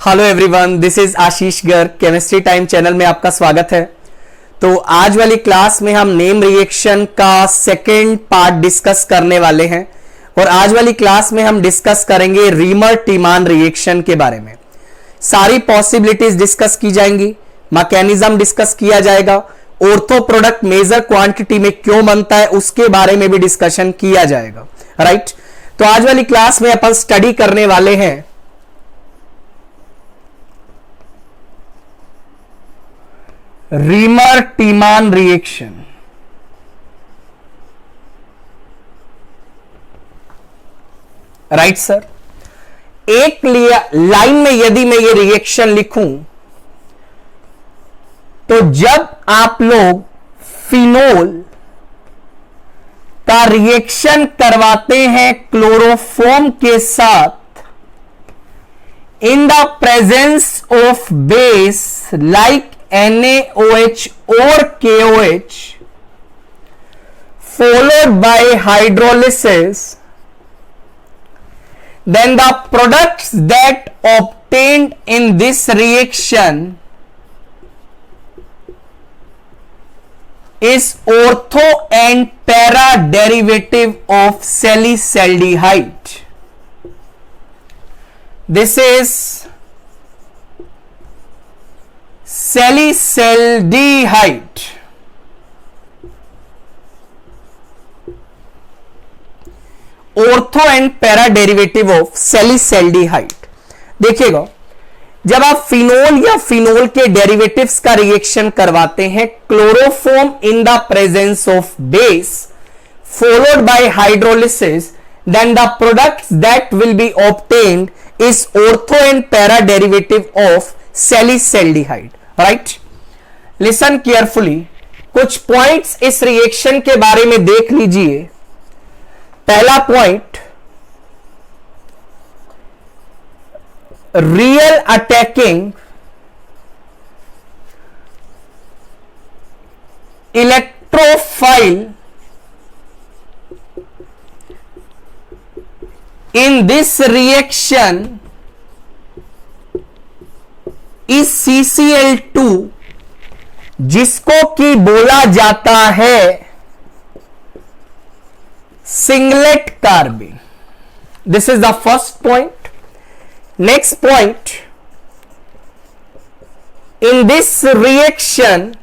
Hello everyone, this is Ashish Garg. Chemistry time channel में आपका स्वागत है। तो आज वाली क्लास में हम नेम रिएक्शन का सेकेंड पार्ट डिस्कस करने वाले हैं और आज वाली क्लास में हम डिस्कस करेंगे रीमर टीमान रिएक्शन के बारे में। सारी पॉसिबिलिटीज डिस्कस की जाएंगी, मैकेनिज्म डिस्कस किया जाएगा, ऑर्थो प्रोडक्ट मेजर क्वांटिटी में क्यों बनता है उसके बारे में भी डिस्कशन किया जाएगा। राइट, तो आज वाली क्लास में अपन स्टडी करने वाले हैं रीमर टीमान रिएक्शन। राइट सर, एक लाइन में यदि मैं ये रिएक्शन लिखूं तो जब आप लोग फिनोल का रिएक्शन करवाते हैं क्लोरोफॉर्म के साथ इन the presence of base like NaOH or KOH followed by hydrolysis, then the products that obtained in this reaction is ortho and para derivative of salicylaldehyde. This is salicylaldehyde. Ortho and para derivative of salicylaldehyde। देखिएगा, जब आप phenol या phenol के derivatives का reaction करवाते हैं chloroform in the presence of base followed by hydrolysis, then the products that will be obtained is ortho and para derivative of salicylaldehyde। Right, listen carefully, कुछ points इस reaction के बारे में देख लीजिए। पहला point, real attacking electrophile in this reaction is CCl2 जिसको कि बोला जाता है singlet carbene. This is the first point. Next point, in this reaction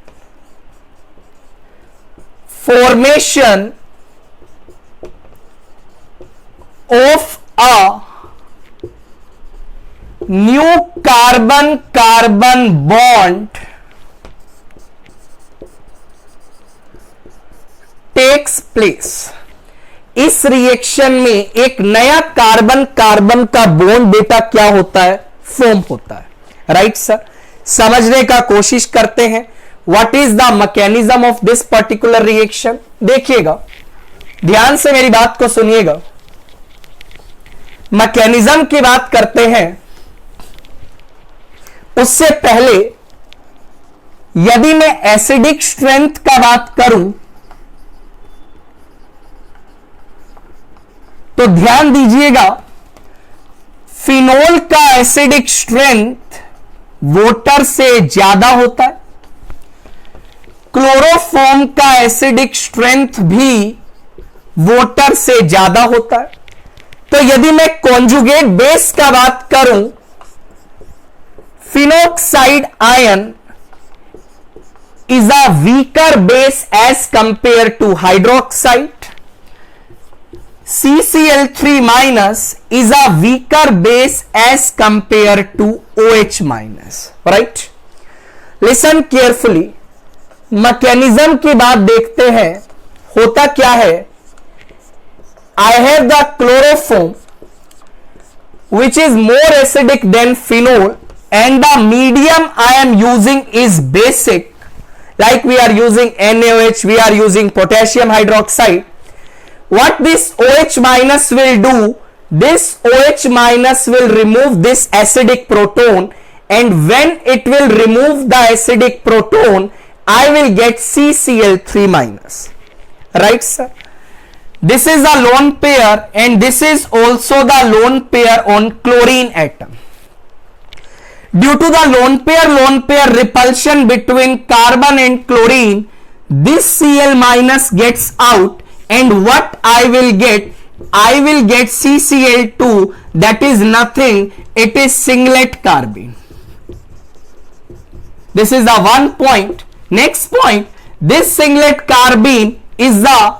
formation of a new carbon carbon bond takes place. इस रिएक्शन में एक नया carbon carbon का बॉन्ड बेटा क्या होता है, फॉर्म होता है। राइट सर, समझने का कोशिश करते हैं what is the mechanism of this particular reaction. देखिएगा, ध्यान से मेरी बात को सुनिएगा। मैकेनिज्म की बात करते हैं, उससे पहले यदि मैं एसिडिक स्ट्रेंथ का बात करूं तो ध्यान दीजिएगा, फिनोल का एसिडिक स्ट्रेंथ वोटर से ज्यादा होता है, क्लोरोफॉर्म का एसिडिक स्ट्रेंथ भी वोटर से ज्यादा होता है। तो यदि मैं कॉन्जुगेट बेस का बात करूं, phenoxide ion is a weaker base as compared to hydroxide. CCl3 minus is a weaker base as compared to OH minus. Right? Listen carefully. Mechanism की बात देखते हैं, होता क्या है। I have the chloroform which is more acidic than phenol and the medium I am using is basic, like we are using NaOH, we are using potassium hydroxide. What this OH minus will do, this OH minus will remove this acidic proton, and when it will remove the acidic proton, I will get CCl3 minus. Right sir, this is a lone pair and this is also the lone pair on chlorine atom. Due to the lone pair repulsion between carbon and chlorine, this Cl minus gets out, and what I will get CCl2, that is nothing, it is singlet carbene. This is the one point. Next point, this singlet carbene is the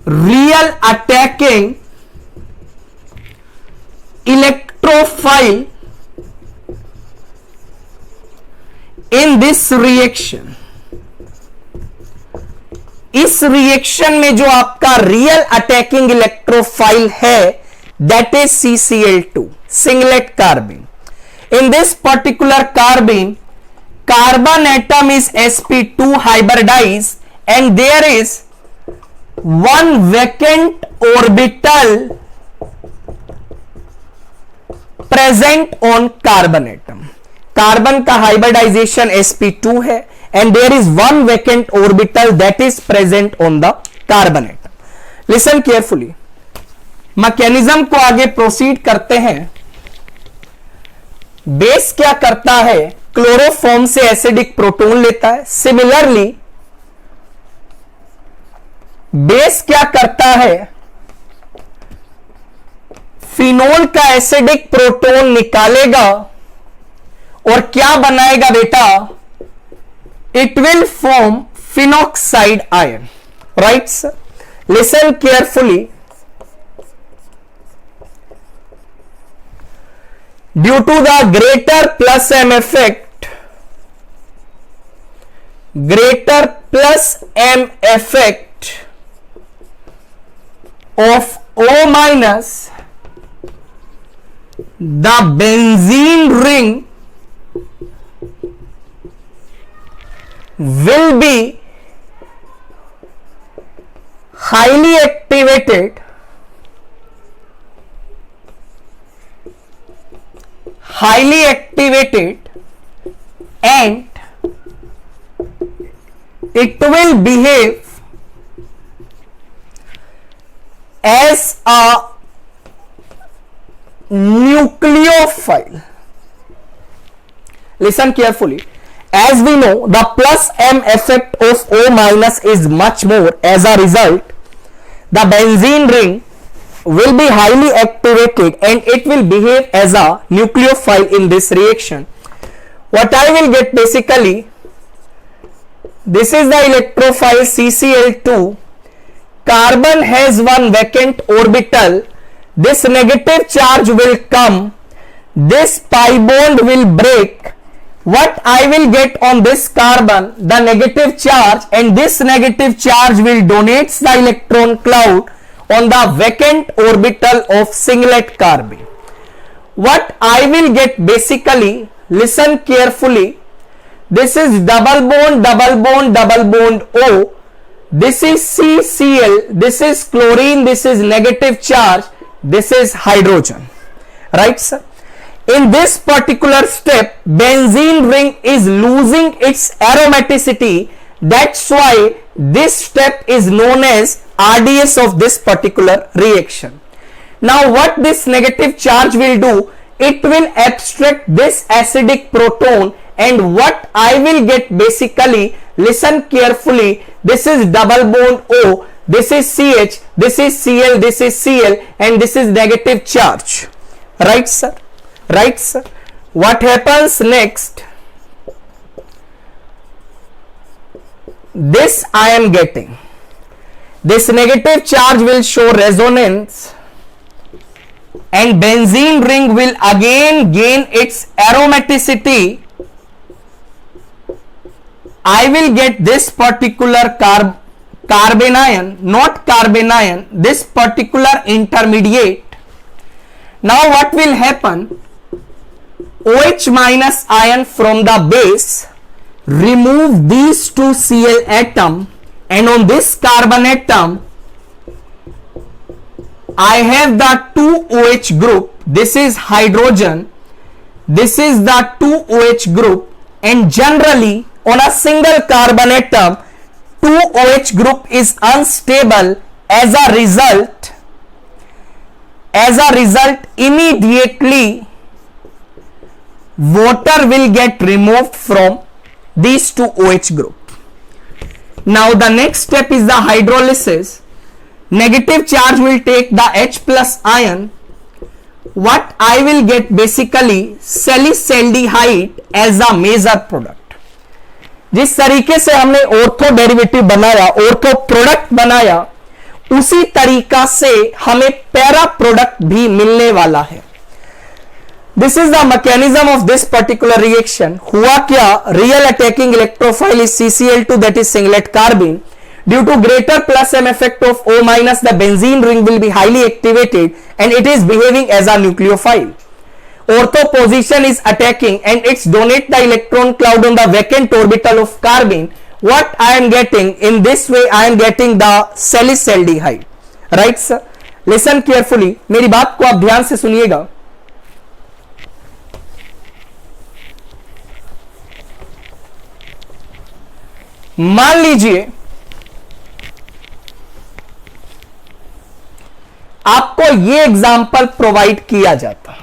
real attacking electrophile in this reaction. इस reaction में जो आपका real attacking electrophile है, that is CCl2, singlet carbon. In this particular carbene, carbon atom is sp2 hybridized, and there is one vacant orbital present on carbon atom. Carbon का hybridisation sp2 है, and there is one vacant orbital that is present on the carbon atom. Listen carefully. Mechanism को आगे proceed करते हैं. Base क्या करता है? Chloroform से एसिडिक प्रोटॉन लेता है. सिमिलरली बेस क्या करता है? फिनोल का एसिडिक प्रोटॉन निकालेगा और क्या बनाएगा बेटा? It will form phenoxide ion. Right, sir? Listen carefully. Due to the greater plus M effect of O minus, the benzene ring will be highly activated and it will behave as a nucleophile. Listen carefully. As we know, the plus M effect of O minus is much more. As a result, the benzene ring will be highly activated and it will behave as a nucleophile in this reaction. What I will get basically, this is the electrophile CCl2. Carbon has one vacant orbital. This negative charge will come. This pi bond will break. What I will get on this carbon? The negative charge, and this negative charge will donate the electron cloud on the vacant orbital of singlet carbene. What I will get basically, listen carefully, this is double bond O, this is CCl, this is chlorine, this is negative charge, this is hydrogen. Right, sir? In this particular step, benzene ring is losing its aromaticity. That's why this step is known as RDS of this particular reaction. Now what this negative charge will do? It will abstract this acidic proton, and what I will get basically, listen carefully, this is double bond O, this is CH, this is Cl, this is Cl, and this is negative charge. Right, sir? Right, sir? What happens next? This I am getting. This negative charge will show resonance, and benzene ring will again gain its aromaticity. I will get this particular carbene ion, not carbene ion, this particular intermediate. Now what will happen? OH minus ion from the base, remove these two Cl atom, and on this carbon atom I have the 2 OH group. This is hydrogen, this is the 2 OH group, and generally on a single carbon atom 2 OH group is unstable. As a result, immediately water will get removed from these two OH group. Now the next step is the hydrolysis. Negative charge will take the H plus ion. What I will get basically salicylaldehyde as a major product. जिस तरीके से हमने ortho derivative बनाया, ortho product बनाया, उसी तरीका से हमें पैरा प्रोडक्ट भी मिलने वाला है. This is the mechanism of this particular reaction. हुआ क्या? Real attacking electrophile is CCl2, that is singlet कार्बिन. Due to greater plus M effect of O minus, the benzene ring will be highly activated and it is behaving as a nucleophile. Ortho position is attacking and it's donate the electron cloud on the vacant orbital of carbene. What I am getting in this way, I am getting the salicylaldehyde. Right sir? Listen carefully. मेरी बात को आप ध्यान से सुनिएगा. मान लीजिए आपको ये एग्जाम्पल प्रोवाइड किया जाता.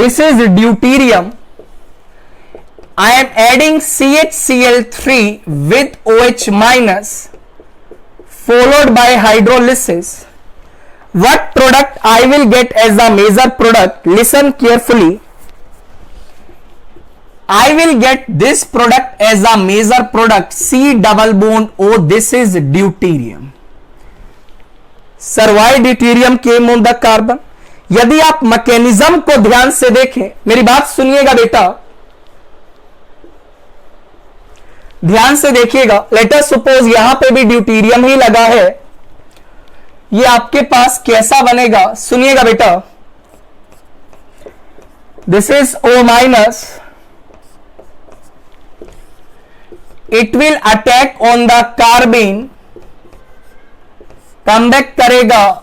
This is deuterium. I am adding CHCl3 with OH minus followed by hydrolysis. What product I will get as the major product? Listen carefully. I will get this product as a major product, C double bond O. This is deuterium. Sir, why deuterium came on the carbon? यदि आप mechanism को ध्यान से देखें, मेरी बात सुनिएगा बेटा, ध्यान से देखिएगा. लेट अस सपोज यहां पे भी ड्यूटीरियम ही लगा है. ये आपके पास कैसा बनेगा? सुनिएगा बेटा. This is O minus. It will attack on the carbene, come back करेगा.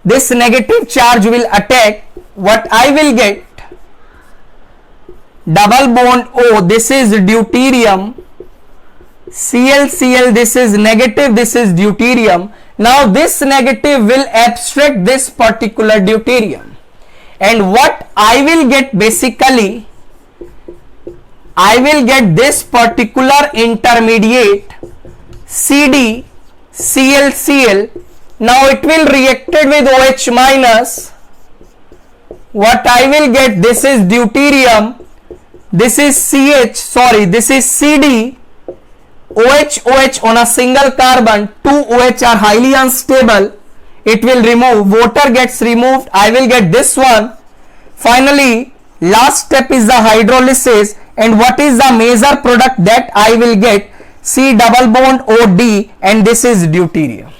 This negative charge will attack. What I will get? Double bond O. This is deuterium. ClCl. This is negative. This is deuterium. Now this negative will abstract this particular deuterium, and what I will get basically, I will get this particular intermediate CD ClCl. Now it will reacted with OH minus. What I will get? This is deuterium. This is this is CD. OH on a single carbon. 2 OH are highly unstable. It will remove. Water gets removed. I will get this one. Finally, last step is the hydrolysis. And what is the major product that I will get? C double bond OD, and this is deuterium.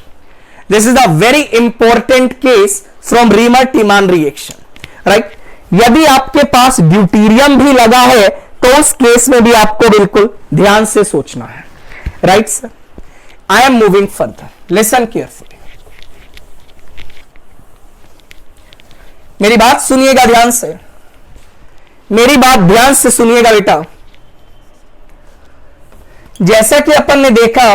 This is a very important case from Riemann-Tiemann reaction, right? यदि आपके पास deuterium भी लगा है तो उस case में भी आपको बिल्कुल ध्यान से सोचना है, right sir? I am moving further. Listen carefully. मेरी बात सुनिएगा ध्यान से. मेरी बात ध्यान से सुनिएगा बेटा. जैसा कि अपन ने देखा,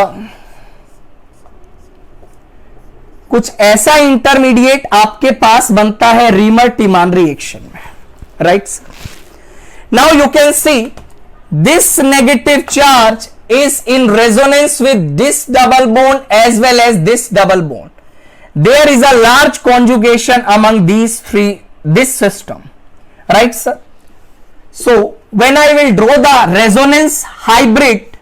कुछ ऐसा इंटरमीडिएट आपके पास बनता है रीमर-टीमान रिएक्शन में, right? Now you can see this negative charge is in resonance with this double bond as well as this double bond. There is a large conjugation among these three, this system, right sir? So when I will draw the resonance hybrid,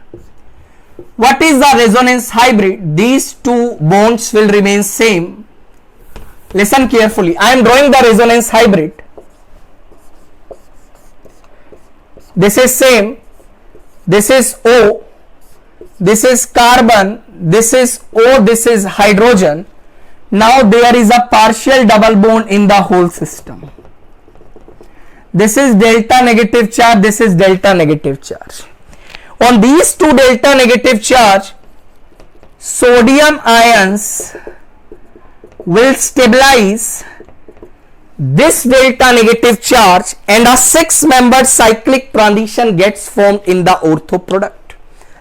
what is the resonance hybrid? These two bonds will remain same. Listen carefully. I am drawing the resonance hybrid. This is same. This is O. This is carbon. This is O. This is hydrogen. Now there is a partial double bond in the whole system. This is delta negative charge. This is delta negative charge. On these two delta negative charge, sodium ions will stabilize this delta negative charge and a 6-membered cyclic transition gets formed in the ortho product.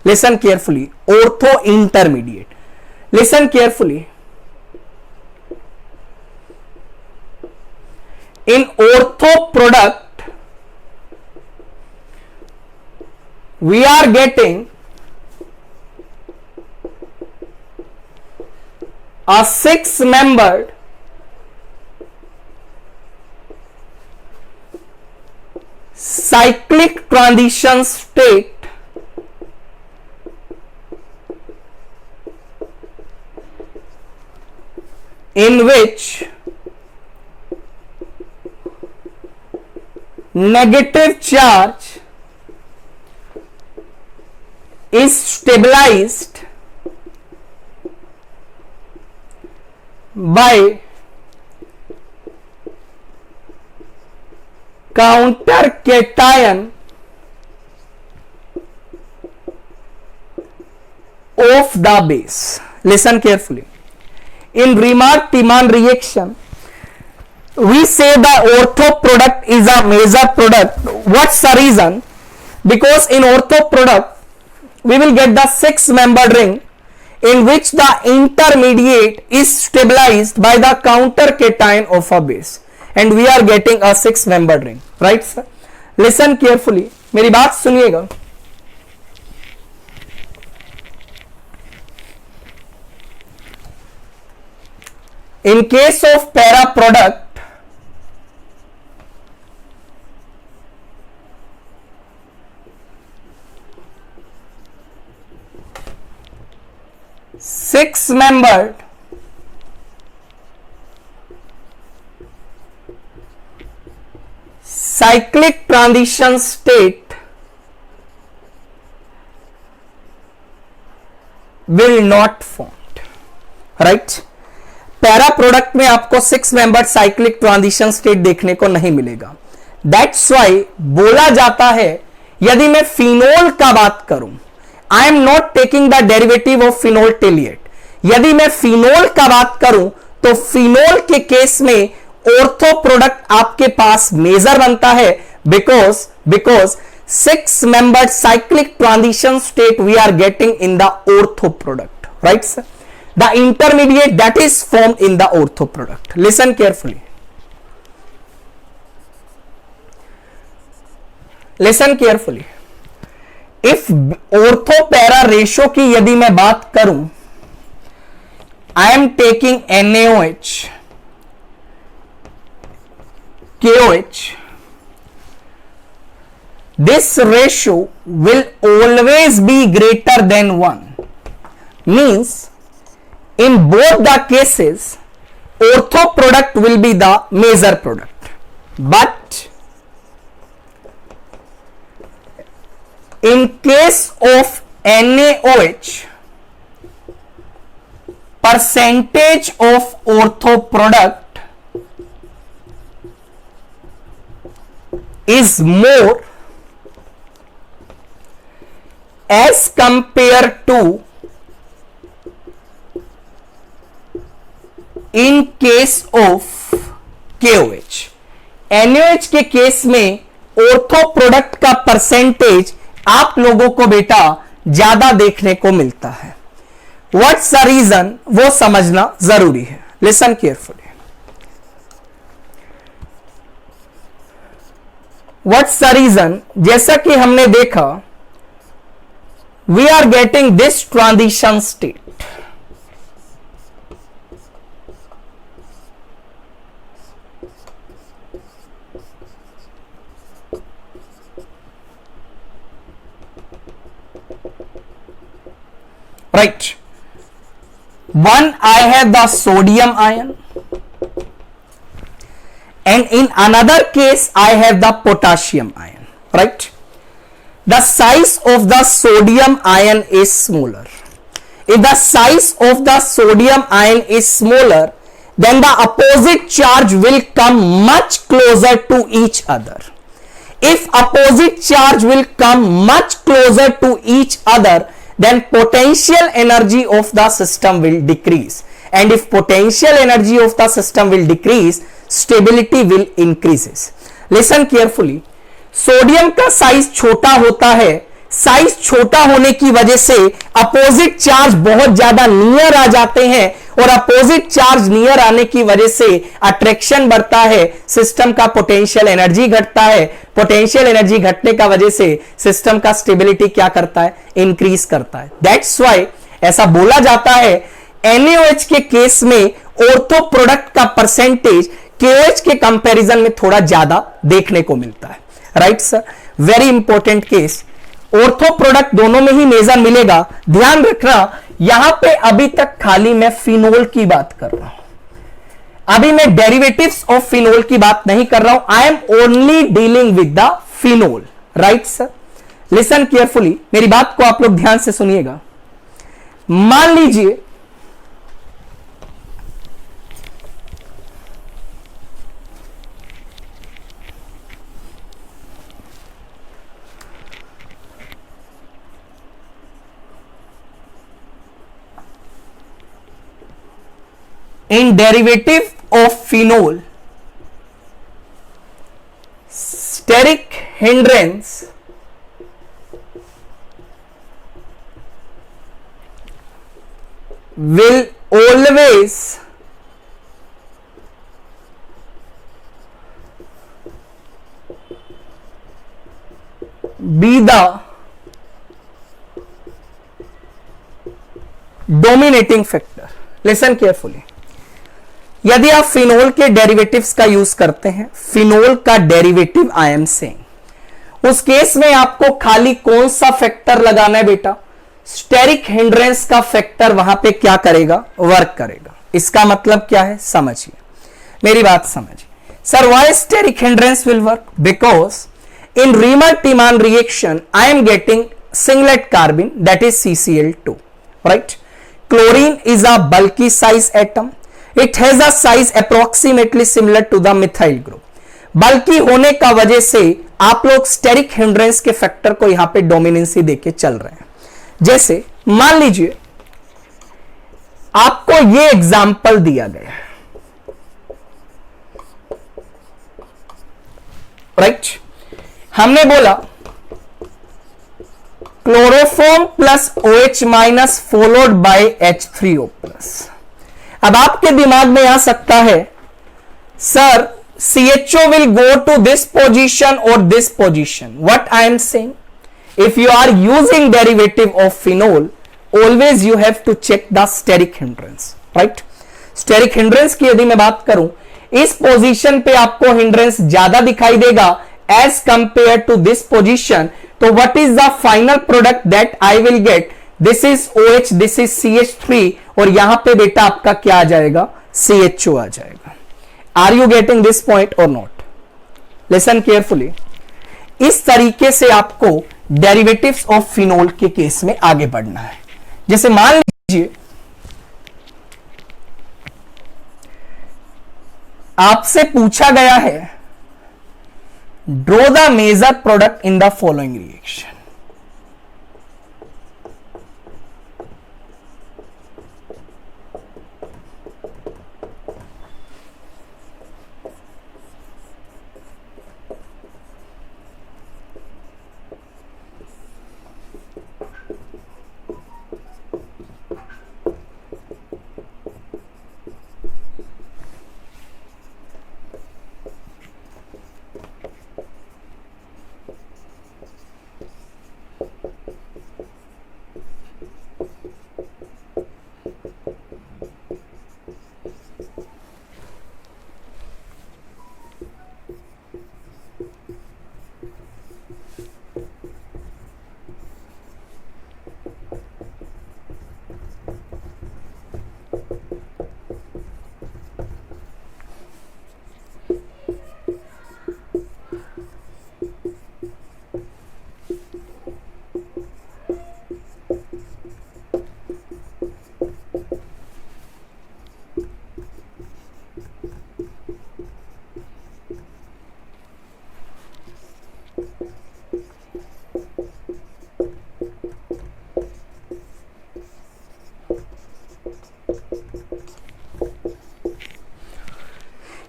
Listen carefully. Ortho intermediate. Listen carefully. in ortho product we are getting a 6-membered cyclic transition state in which negative charge is stabilized by counter cation of the base. Listen carefully. In Riemann-Tiemann reaction, we say the ortho product is a major product. What's the reason? Because in ortho product, we will get the 6-membered ring in which the intermediate is stabilized by the counter cation of a base, and we are getting a 6-membered ring. Right, sir? Listen carefully. मेरी बात सुनिएगा. In case of para product, six-membered cyclic transition state will not formed. Right? Para product में आपको 6-membered cyclic transition state देखने को नहीं मिलेगा. That's why बोला जाता है, यदि मैं फिनोल का बात करूं, I am not taking the derivative of phenol till yet. यदि मैं फिनोल का बात करूं तो फिनोल के केस में ऑर्थो प्रोडक्ट आपके पास मेजर बनता है, because 6-membered cyclic transition state we are getting in the ortho product. Right, sir? The intermediate that is formed in the ortho product. Listen carefully. Listen carefully. If ortho para ratio की यदि मैं बात करूं, I am taking NaOH, KOH. This ratio will always be greater than 1. Means in both the cases, ortho product will be the major product. But in case of NaOH, percentage of ortho product is more as compared to in case of KOH. NaOH के case में ortho product का percentage आप लोगों को बेटा ज्यादा देखने को मिलता है. व्हाट्स द रीजन, वो समझना जरूरी है. Listen carefully. What's the reason, जैसा कि हमने देखा, we are getting this transition state. Right. One, I have the sodium ion, and in another case I have the potassium ion. Right. The size of the sodium ion is smaller. If the size of the sodium ion is smaller, then the opposite charge will come much closer to each other. If opposite charge will come much closer to each other, then potential energy of the system will decrease, and if potential energy of the system will decrease, stability will increases. Listen carefully. Sodium का size छोटा होता है size छोटा होने की वजह से opposite charge बहुत ज्यादा नियर आ जाते हैं और अपोजिट चार्ज नियर आने की वजह से अट्रैक्शन बढ़ता है, सिस्टम का पोटेंशियल एनर्जी घटता है, पोटेंशियल एनर्जी घटने का वजह से सिस्टम का स्टेबिलिटी क्या करता है, इंक्रीज करता है। दैट्स व्हाई ऐसा बोला जाता है NaOH के केस में ऑर्थो प्रोडक्ट का परसेंटेज KOH के कंपैरिजन में थोड़ा ज्यादा देखने को मिलता है। Right sir, very important case, ortho product दोनों में ही मेजर मिलेगा। ध्यान रखना, यहां पे अभी तक खाली मैं फिनोल की बात कर रहा हूं, अभी मैं डेरिवेटिव्स ऑफ फिनोल की बात नहीं कर रहा हूं। I am only dealing with the phenol. Right sir, listen carefully, मेरी बात को आप लोग ध्यान से सुनिएगा। मान लीजिए in derivative of phenol, steric hindrance will always be the dominating factor. Listen carefully. यदि आप फिनोल के डेरिवेटिव्स का यूज करते हैं, फिनोल का डेरिवेटिव आई एम सेइंग, उस केस में आपको खाली कौन सा फैक्टर लगाना है बेटा, स्टेरिक हिंड्रेंस का फैक्टर वहां पे क्या करेगा, वर्क करेगा। इसका मतलब क्या है, समझिए, मेरी बात समझिए। Sir why steric hindrance will work, because in Reimer Tiemann reaction I am getting singlet carbene, that is CCl2, right. Chlorine is a bulky size atom, it has a size approximately similar to the methyl group। बल्कि होने का वजह से आप लोग steric hindrance के factor को यहां पे डोमिनेंसी देके चल रहे हैं। जैसे मान लीजिए आपको ये एग्जाम्पल दिया गया, राइट। हमने बोला chloroform plus OH minus followed by H3O plus. अब आपके दिमाग में आ सकता है sir CHO will go to this position or this position. What I am saying, if you are using derivative of phenol, always you have to check the steric hindrance, right? Steric hindrance की यदि मैं बात करूं, इस position पे आपको hindrance ज्यादा दिखाई देगा as compared to this position, तो what is the final product that I will get? This is OH, this is CH3 और यहां पे बेटा आपका क्या आ जाएगा, CHO आ जाएगा। Are you getting this point or not? Listen carefully, इस तरीके से आपको डेरिवेटिव्स ऑफ फिनोल के केस में आगे बढ़ना है। जैसे मान लीजिए आपसे पूछा गया है draw the major product in the following reaction.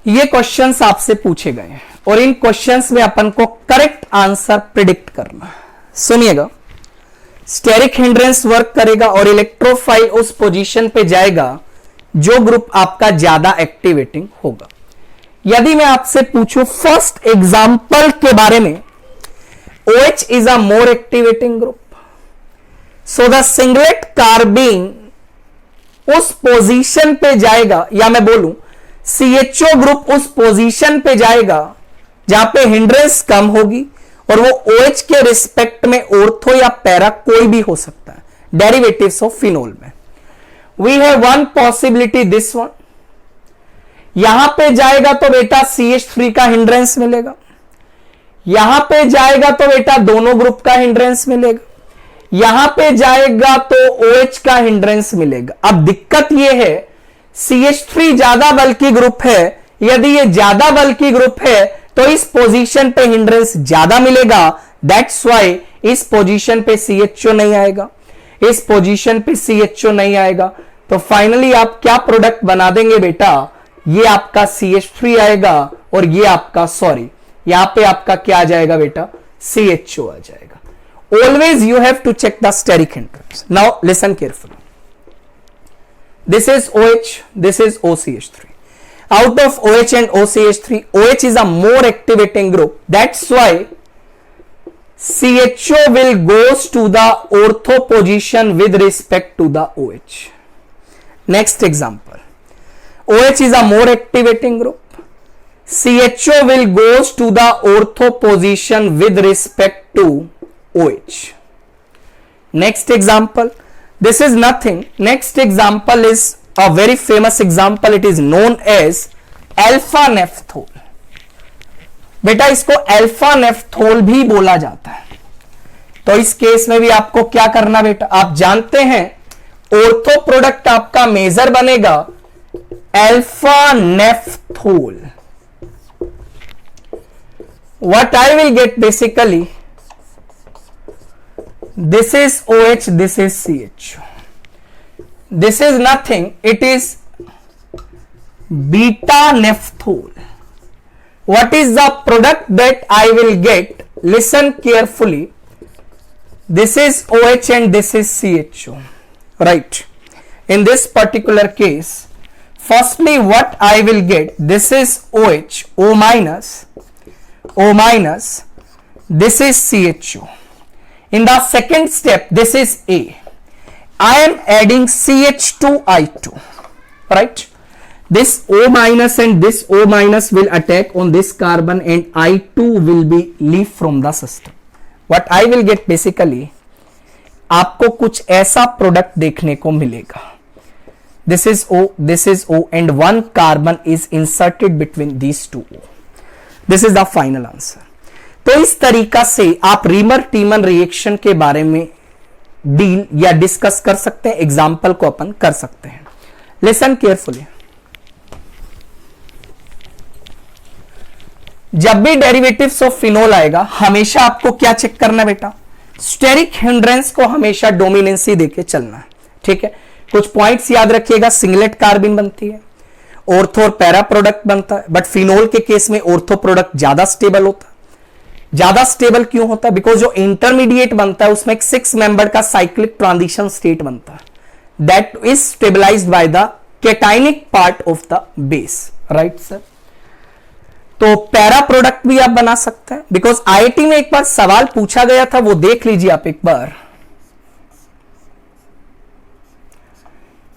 ये क्वेश्चंस आपसे पूछे गए हैं और इन क्वेश्चंस में अपन को करेक्ट आंसर प्रिडिक्ट करना है। सुनिएगा, स्टेरिक हिंड्रेंस वर्क करेगा और इलेक्ट्रोफाइल उस पोजीशन पे जाएगा जो ग्रुप आपका ज्यादा एक्टिवेटिंग होगा। यदि मैं आपसे पूछूं फर्स्ट एग्जांपल के बारे में, OH is a more activating group, so the singlet carbene उस पोजीशन पे जाएगा, या मैं बोलूं CHO ग्रुप उस पोजीशन पे जाएगा जहां पे हिंड्रेंस कम होगी, और वो OH के रिस्पेक्ट में ऑर्थो या पैरा कोई भी हो सकता है डेरिवेटिव्स ऑफ फिनोल में। We have one possibility, this one, यहां पे जाएगा तो बेटा CH3 का हिंड्रेंस मिलेगा, यहां पे जाएगा तो बेटा दोनों ग्रुप का हिंड्रेंस मिलेगा, यहां पे जाएगा तो OH का हिंड्रेंस मिलेगा। अब दिक्कत यह है CH3 ज्यादा बल्कि ग्रुप है, यदि ये ज्यादा बल्कि ग्रुप है तो इस पोजीशन पे हिंड्रेंस ज्यादा मिलेगा, दैट्स व्हाई इस पोजीशन पे CHO नहीं आएगा, इस पोजीशन पे CHO नहीं आएगा। तो फाइनली आप क्या प्रोडक्ट बना देंगे बेटा, ये आपका CH3 आएगा और ये आपका यहां पे आपका क्या आ जाएगा बेटा, CHO आ जाएगा। Always you have to check the steric hindrance. Now listen carefully. This is OH, this is OCH3. Out of OH and OCH3, OH is a more activating group. That's why CHO will goes to the ortho position with respect to the OH. Next example. OH is a more activating group. CHO will goes to the ortho position with respect to OH. Next example, this is nothing. Next example is a very famous example. It is known as alpha naphthol. बेटा इसको alpha naphthol भी बोला जाता है। तो इस case में भी आपको क्या करना बेटा, आप जानते हैं ऑर्थो प्रोडक्ट आपका मेजर बनेगा alpha naphthol. What I will get basically, this is OH, this is CHO, this is nothing, it is beta nephthol. What is the product that I will get? Listen carefully. This is OH and this is CHO, right? In this particular case, firstly what I will get, this is OH, O minus, this is CHO. In the second step, this is A. I am adding CH2I2, right? This O minus and this O minus will attack on this carbon and I2 will be leave from the system. What I will get basically, आपको कुछ ऐसा product देखने को मिलेगा। This is O and one carbon is inserted between these two O. This is the final answer. तो इस तरीका से आप रीमर टीमन रिएक्शन के बारे में डील या डिस्कस कर सकते हैं, एग्जाम्पल को अपन कर सकते हैं। Listen carefully. जब भी डेरिवेटिव्स ऑफ फिनोल आएगा हमेशा आपको क्या चेक करना है बेटा, स्टेरिक हिंड्रेंस को हमेशा डोमिनेंसी देके चलना है, ठीक है। कुछ पॉइंट्स याद रखिएगा, सिंगलेट कार्बिन बनती है, ऑर्थो और पैरा प्रोडक्ट बनता है, बट फिनोल के केस में ऑर्थो प्रोडक्ट ज्यादा स्टेबल होता है। ज्यादा स्टेबल क्यों होता है? बिकॉज जो इंटरमीडिएट बनता है उसमें एक 6 मेंबर का साइक्लिक ट्रांजिशन स्टेट बनता है, that is stabilized by the cationic part of the base, right sir. तो पैरा प्रोडक्ट भी आप बना सकते हैं, बिकॉज आईआईटी में एक बार सवाल पूछा गया था, वो देख लीजिए आप एक बार।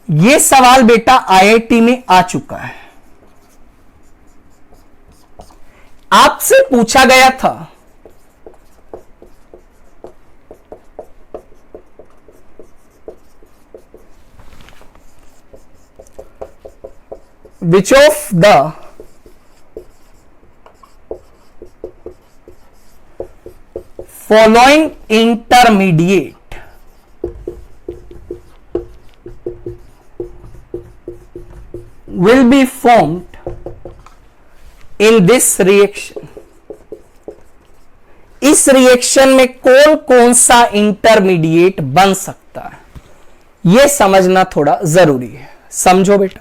ये सवाल बेटा आईआईटी में आ चुका है, आपसे पूछा गया था which of the following intermediate will be formed in this reaction। इस रिएक्शन में कौन कौन सा इंटरमीडिएट बन सकता है, यह समझना थोड़ा जरूरी है। समझो बेटा,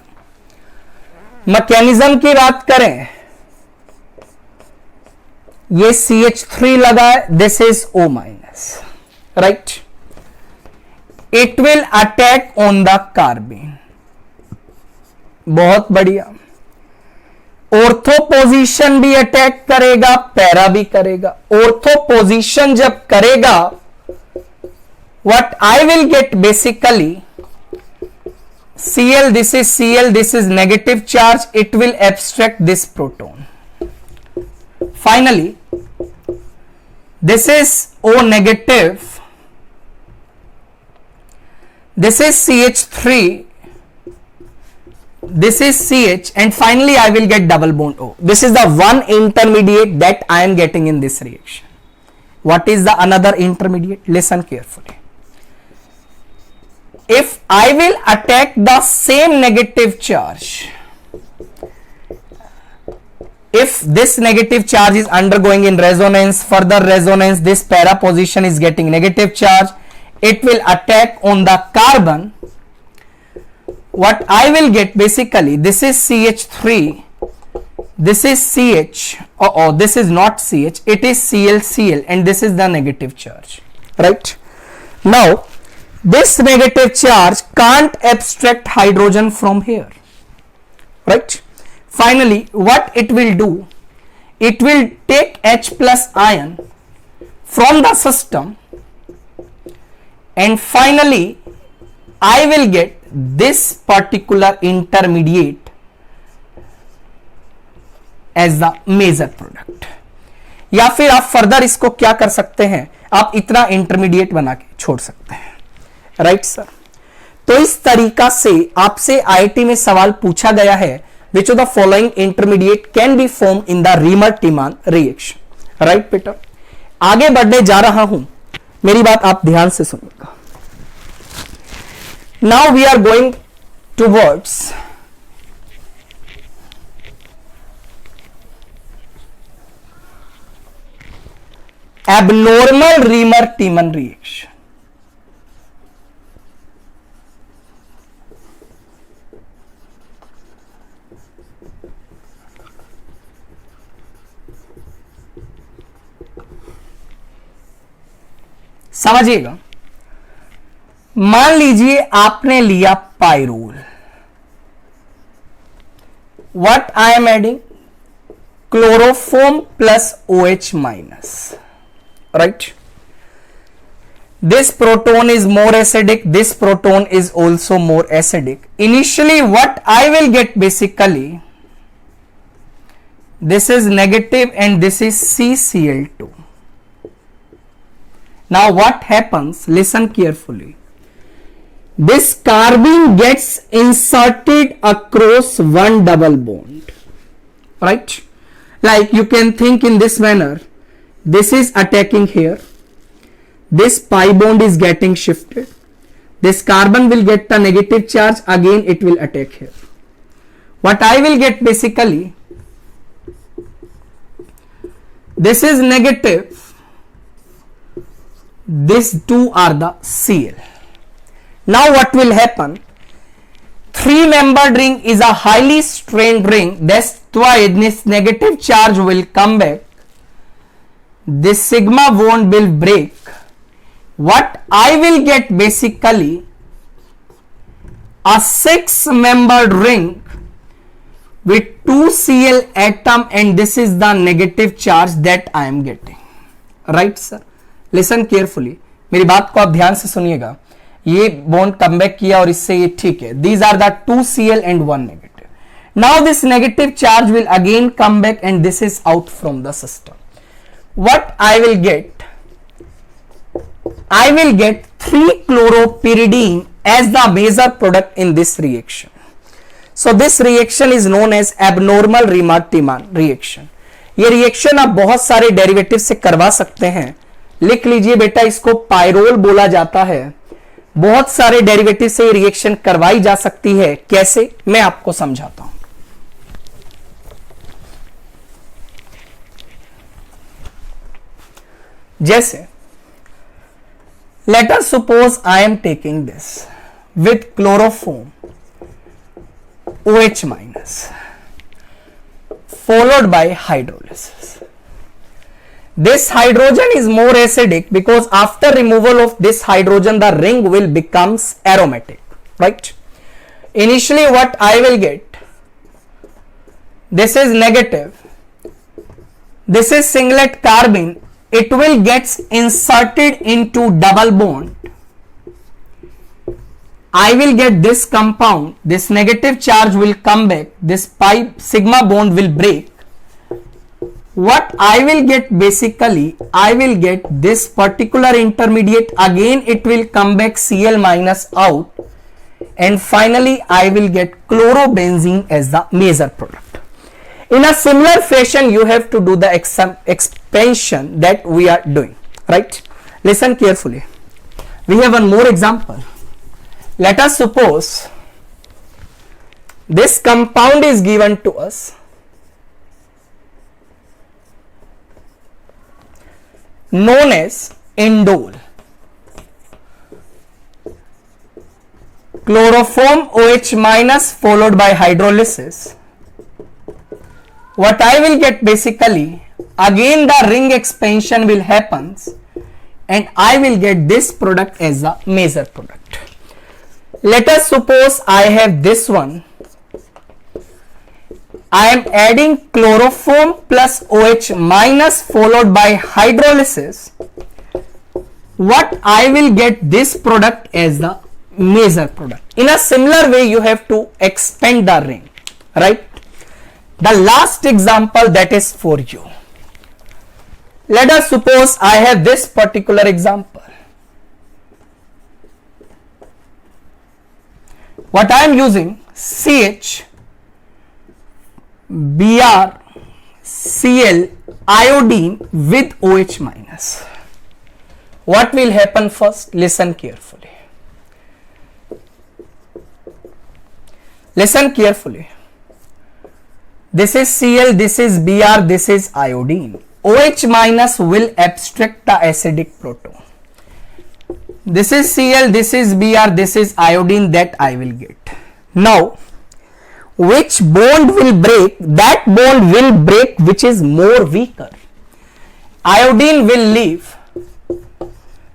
मैकेनिज्म की बात करें, ये CH3 लगा है, this is O minus, right. It will attack on the carbene. बहुत बढ़िया। ऑर्थो पोजीशन भी अटैक करेगा, पैरा भी करेगा। ऑर्थो पोजीशन जब करेगा, what I will get basically Cl, this is Cl, this is negative charge, it will abstract this proton. Finally, this is O negative, this is CH3, this is CH, and finally I will get double bond O. This is the one intermediate that I am getting in this reaction. What is the another intermediate? Listen carefully. If I will attack the same negative charge, if this negative charge is undergoing in resonance, further resonance, this para position is getting negative charge, it will attack on the carbon. What I will get basically, this is CH3, this is CH, this is not CH, it is Cl, and this is the negative charge, right? Now, this negative charge can't abstract hydrogen from here, right? Finally, what it will do, it will take H plus ion from the system, and finally I will get this particular intermediate as the major product. या फिर आप further इसको क्या कर सकते हैं, आप इतना इंटरमीडिएट बना के छोड़ सकते हैं, राइट सर। तो इस तरीका से आपसे आईआईटी में सवाल पूछा गया है, which of the following intermediate can be form in the Reimer Tiemann reaction, right बेटा। आगे बढ़ने जा रहा हूं, मेरी बात आप ध्यान से सुनिएगा। Now we are going towards abnormal Riemann-Tiemann reaction. समझिएगा, मान लीजिए आपने लिया pyrrole, what I am adding, chloroform plus OH minus, right? This proton is more acidic, this proton is also more acidic. Initially what I will get basically, this is negative and this is CCl2. Now what happens, listen carefully, this carbene gets inserted across one double bond, right? Like you can think in this manner, this is attacking here, this pi bond is getting shifted, this carbon will get the negative charge, again it will attack here. What I will get basically, this is negative, these two are the Cl. Now what will happen, 3-membered ring is a highly strained ring, that's why this negative charge will come back, this sigma bond will break. What I will get basically a 6-membered ring with 2 Cl atom, and this is the negative charge that I am getting, right sir? Listen carefully, मेरी बात को आप ध्यान से सुनिएगा। ये bond come back किया और इससे ये ठीक है, these are the 2 Cl and 1 negative. Now this negative charge will again come back and this is out from the system. What I will get, I will get 3-chloropyridine as the major product in this reaction. So this reaction is known as abnormal Riemann-Tiemann reaction. ये reaction आप बहुत सारे derivative से करवा सकते हैं, लिख लीजिए बेटा, इसको पाइरोल बोला जाता है। बहुत सारे डेरिवेटिव से ये रिएक्शन करवाई जा सकती है, कैसे मैं आपको समझाता हूं। जैसे let us suppose I am taking this with chloroform OH minus followed by hydrolysis. this hydrogen is more acidic because after removal of this hydrogen the ring will becomes aromatic, right? Initially what I will get, this is negative, this is singlet carbene, it will get inserted into double bond. I will get this compound, this negative charge will come back, this pi sigma bond will break. What I will get basically, I will get this particular intermediate, again it will come back Cl minus out, and finally I will get chlorobenzene as the major product. In a similar fashion you have to do the expansion that we are doing, right? Listen carefully. We have one more example. Let us suppose this compound is given to us, known as indole. Chloroform OH minus followed by hydrolysis. What I will get basically, again the ring expansion will happen and I will get this product as a major product. Let us suppose I have this one. I am adding chloroform plus OH minus followed by hydrolysis. What I will get this product as the major product. In a similar way you have to expand the ring, right? The last example that is for you. Let us suppose I have this particular example. What I am using, CH Br Cl iodine with OH minus. What will happen first? Listen carefully. Listen carefully. This is Cl, this is Br, this is iodine. OH minus will abstract the acidic proton. This is Cl, this is Br, this is iodine that I will get. Now, which bond will break? That bond will break which is more weaker. Iodine will leave.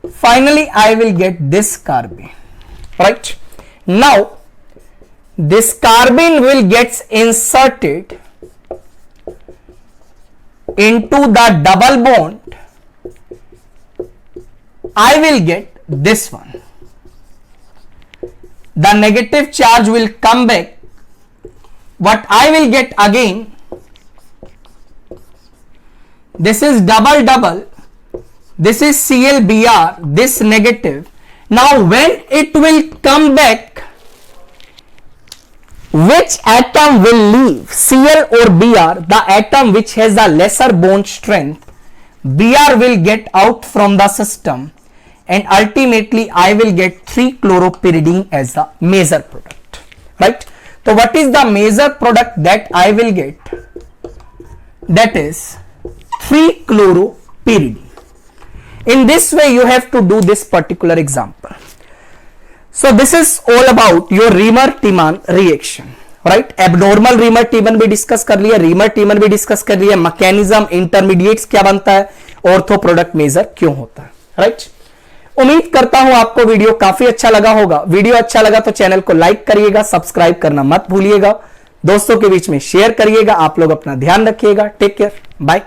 Finally, I will get this carbene, right? Now, this carbene will get inserted into the double bond. I will get this one. The negative charge will come back. What I will get again, this is double, this is ClBr, this negative. Now when it will come back, which atom will leave, Cl or Br? The atom which has the lesser bond strength, Br will get out from the system, and ultimately I will get 3-chloropyridine as the major product, right? So what is the major product that I will get? That is 3-chloropyridine. In this way you have to do this particular example. So this is all about your Riemann-Tiemann reaction, right? Abnormal Riemann-Tiemann भी discuss कर लिया, Riemann-Tiemann भी discuss कर लिया, mechanism, intermediates क्या बनता है, ortho product major क्यों होता है, राइट? उम्मीद करता हूं आपको वीडियो काफी अच्छा लगा होगा. वीडियो अच्छा लगा तो चैनल को लाइक करिएगा, सब्सक्राइब करना मत भूलिएगा, दोस्तों के बीच में शेयर करिएगा. आप लोग अपना ध्यान रखिएगा. Take care, bye.